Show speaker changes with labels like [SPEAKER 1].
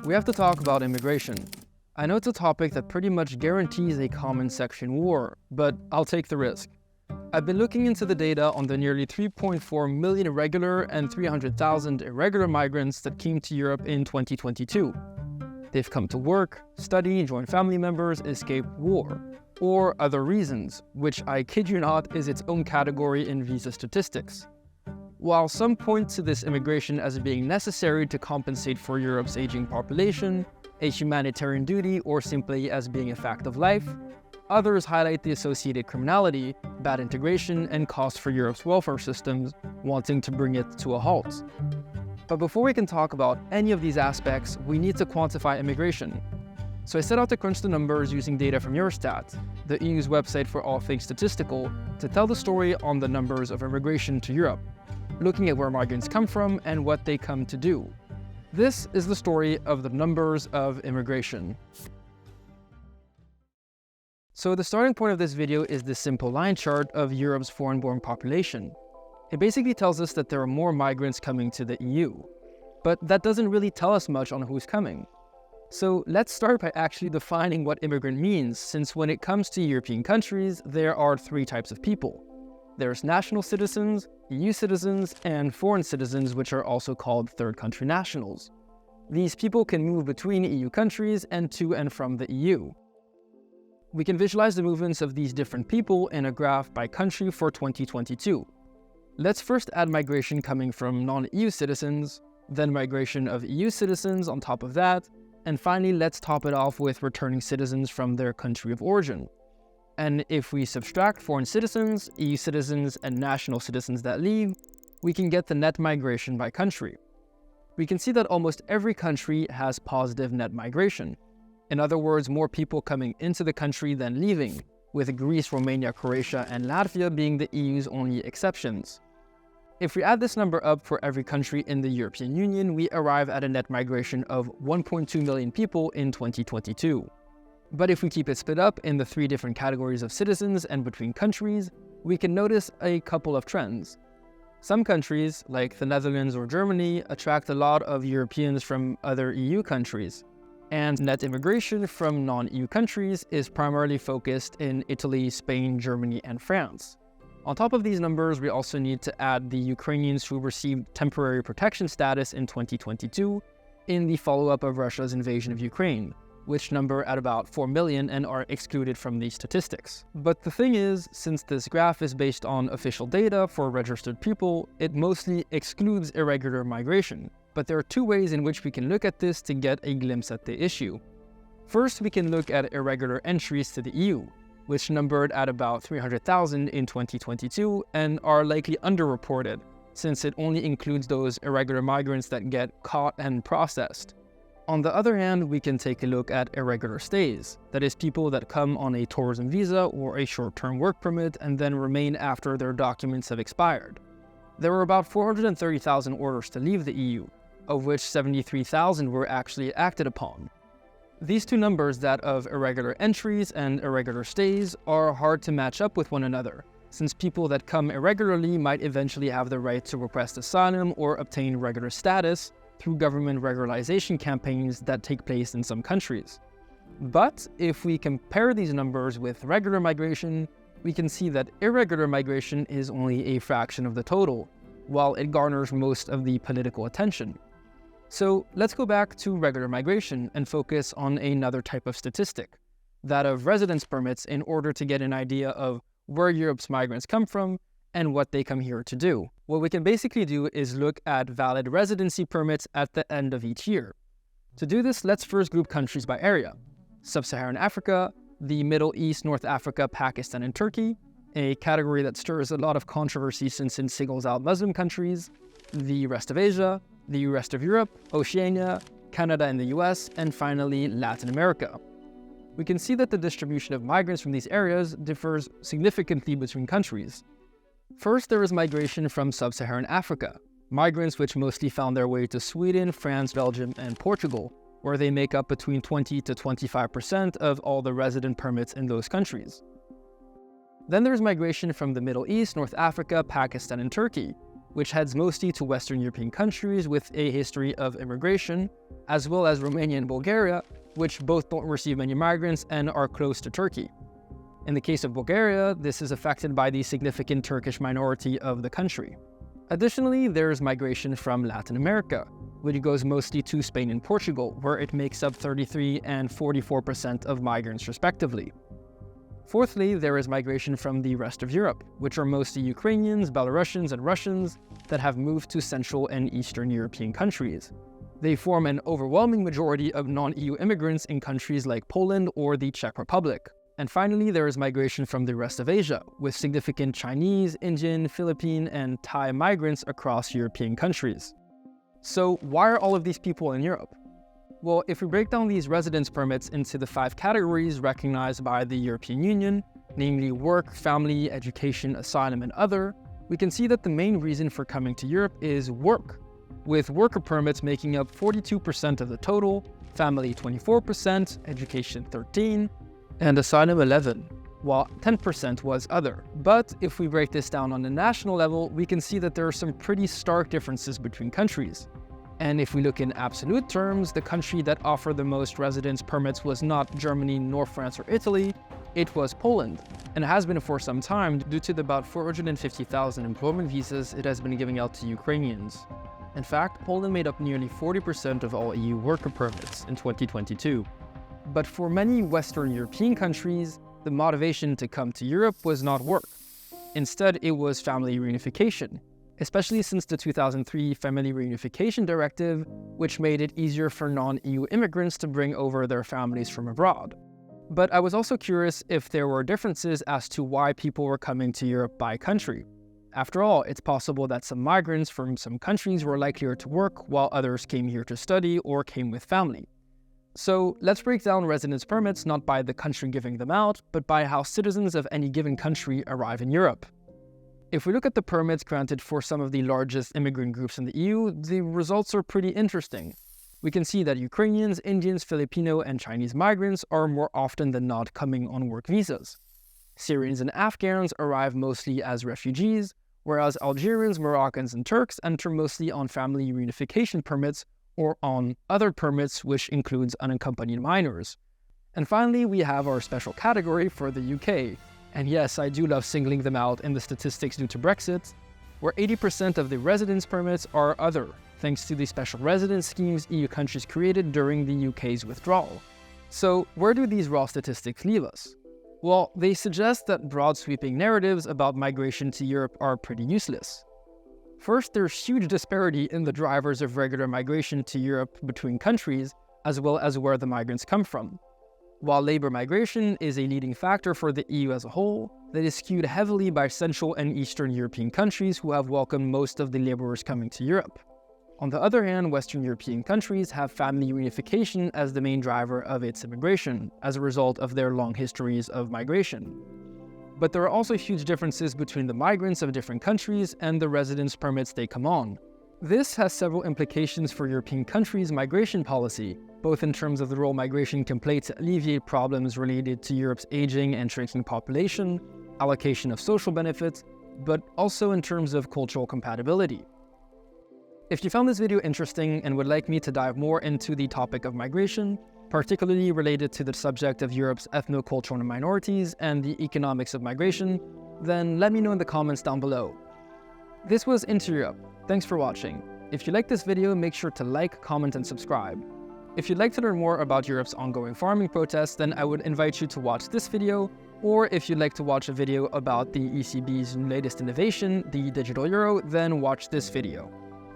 [SPEAKER 1] We have to talk about immigration. I know it's a topic that pretty much guarantees a comment section war, but I'll take the risk. I've been looking into the data on the nearly 3.4 million regular and 300,000 irregular migrants that came to Europe in 2022. They've come to work, study, join family members, escape war, or other reasons, which I kid you not is its own category in visa statistics. While some point to this immigration as being necessary to compensate for Europe's aging population, a humanitarian duty, or simply as being a fact of life, others highlight the associated criminality, bad integration, and cost for Europe's welfare systems, wanting to bring it to a halt. But before we can talk about any of these aspects, we need to quantify immigration. So I set out to crunch the numbers using data from Eurostat, the EU's website for all things statistical, to tell the story on the numbers of immigration to Europe, looking at where migrants come from and what they come to do. This is the story of the numbers of immigration. So the starting point of this video is this simple line chart of Europe's foreign-born population. It basically tells us that there are more migrants coming to the EU. But that doesn't really tell us much on who's coming. So let's start by actually defining what immigrant means, since when it comes to European countries, there are three types of people. There's national citizens, EU citizens, and foreign citizens, which are also called third country nationals. These people can move between EU countries and to and from the EU. We can visualize the movements of these different people in a graph by country for 2022. Let's first add migration coming from non-EU citizens, then migration of EU citizens on top of that, and finally let's top it off with returning citizens from their country of origin. And if we subtract foreign citizens, EU citizens, and national citizens that leave, we can get the net migration by country. We can see that almost every country has positive net migration. In other words, more people coming into the country than leaving, with Greece, Romania, Croatia, and Latvia being the EU's only exceptions. If we add this number up for every country in the European Union, we arrive at a net migration of 1.2 million people in 2022. But if we keep it split up in the three different categories of citizens and between countries, we can notice a couple of trends. Some countries, like the Netherlands or Germany, attract a lot of Europeans from other EU countries, and net immigration from non-EU countries is primarily focused in Italy, Spain, Germany, and France. On top of these numbers, we also need to add the Ukrainians who received temporary protection status in 2022 in the follow-up of Russia's invasion of Ukraine, which number at about 4 million and are excluded from these statistics. But the thing is, since this graph is based on official data for registered people, it mostly excludes irregular migration. But there are two ways in which we can look at this to get a glimpse at the issue. First, we can look at irregular entries to the EU, which numbered at about 300,000 in 2022 and are likely underreported, since it only includes those irregular migrants that get caught and processed. On the other hand, we can take a look at irregular stays, that is, people that come on a tourism visa or a short-term work permit and then remain after their documents have expired. There were about 430,000 orders to leave the EU, of which 73,000 were actually acted upon. These two numbers, that of irregular entries and irregular stays, are hard to match up with one another, since people that come irregularly might eventually have the right to request asylum or obtain regular status through government regularization campaigns that take place in some countries. But if we compare these numbers with regular migration, we can see that irregular migration is only a fraction of the total, while it garners most of the political attention. So let's go back to regular migration and focus on another type of statistic, that of residence permits, in order to get an idea of where Europe's migrants come from and what they come here to do. What we can basically do is look at valid residency permits at the end of each year. To do this, let's first group countries by area. Sub-Saharan Africa, the Middle East, North Africa, Pakistan, and Turkey, a category that stirs a lot of controversy since it singles out Muslim countries, the rest of Asia, the rest of Europe, Oceania, Canada and the US, and finally Latin America. We can see that the distribution of migrants from these areas differs significantly between countries. First, there is migration from Sub-Saharan Africa, migrants which mostly found their way to Sweden, France, Belgium, and Portugal, where they make up between 20 to 25% of all the resident permits in those countries. Then there's migration from the Middle East, North Africa, Pakistan, and Turkey, which heads mostly to Western European countries with a history of immigration, as well as Romania and Bulgaria, which both don't receive many migrants and are close to Turkey. In the case of Bulgaria, this is affected by the significant Turkish minority of the country. Additionally, there is migration from Latin America, which goes mostly to Spain and Portugal, where it makes up 33% and 44% of migrants respectively. Fourthly, there is migration from the rest of Europe, which are mostly Ukrainians, Belarusians, and Russians that have moved to Central and Eastern European countries. They form an overwhelming majority of non-EU immigrants in countries like Poland or the Czech Republic. And finally, there is migration from the rest of Asia, with significant Chinese, Indian, Philippine, and Thai migrants across European countries. So why are all of these people in Europe? Well, if we break down these residence permits into the 5 categories recognized by the European Union, namely work, family, education, asylum, and other, we can see that the main reason for coming to Europe is work, with worker permits making up 42% of the total, family 24%, education 13%, and asylum 11%, while 10% was other. But if we break this down on a national level, we can see that there are some pretty stark differences between countries. And if we look in absolute terms, the country that offered the most residence permits was not Germany, nor France or Italy, it was Poland, and has been for some time due to the about 450,000 employment visas it has been giving out to Ukrainians. In fact, Poland made up nearly 40% of all EU worker permits in 2022. But for many Western European countries, the motivation to come to Europe was not work. Instead, it was family reunification, especially since the 2003 Family Reunification Directive, which made it easier for non-EU immigrants to bring over their families from abroad. But I was also curious if there were differences as to why people were coming to Europe by country. After all, it's possible that some migrants from some countries were likelier to work, while others came here to study or came with family. So let's break down residence permits not by the country giving them out, but by how citizens of any given country arrive in Europe. If we look at the permits granted for some of the largest immigrant groups in the EU, the results are pretty interesting. We can see that Ukrainians, Indians, Filipino, and Chinese migrants are more often than not coming on work visas. Syrians and Afghans arrive mostly as refugees, whereas Algerians, Moroccans, and Turks enter mostly on family reunification permits or on other permits, which includes unaccompanied minors. And finally, we have our special category for the UK. And yes, I do love singling them out in the statistics due to Brexit, where 80% of the residence permits are other, thanks to the special residence schemes EU countries created during the UK's withdrawal. So where do these raw statistics leave us? Well, they suggest that broad sweeping narratives about migration to Europe are pretty useless. First, there's huge disparity in the drivers of regular migration to Europe between countries, as well as where the migrants come from. While labor migration is a leading factor for the EU as a whole, that is skewed heavily by Central and Eastern European countries who have welcomed most of the laborers coming to Europe. On the other hand, Western European countries have family reunification as the main driver of its immigration, as a result of their long histories of migration. But there are also huge differences between the migrants of different countries and the residence permits they come on. This has several implications for European countries' migration policy, both in terms of the role migration can play to alleviate problems related to Europe's aging and shrinking population, allocation of social benefits, but also in terms of cultural compatibility. If you found this video interesting and would like me to dive more into the topic of migration, particularly related to the subject of Europe's ethno-cultural minorities and the economics of migration, then let me know in the comments down below. This was Into Europe. Thanks for watching. If you liked this video, make sure to like, comment, and subscribe. If you'd like to learn more about Europe's ongoing farming protests, then I would invite you to watch this video, or if you'd like to watch a video about the ECB's latest innovation, the digital euro, then watch this video.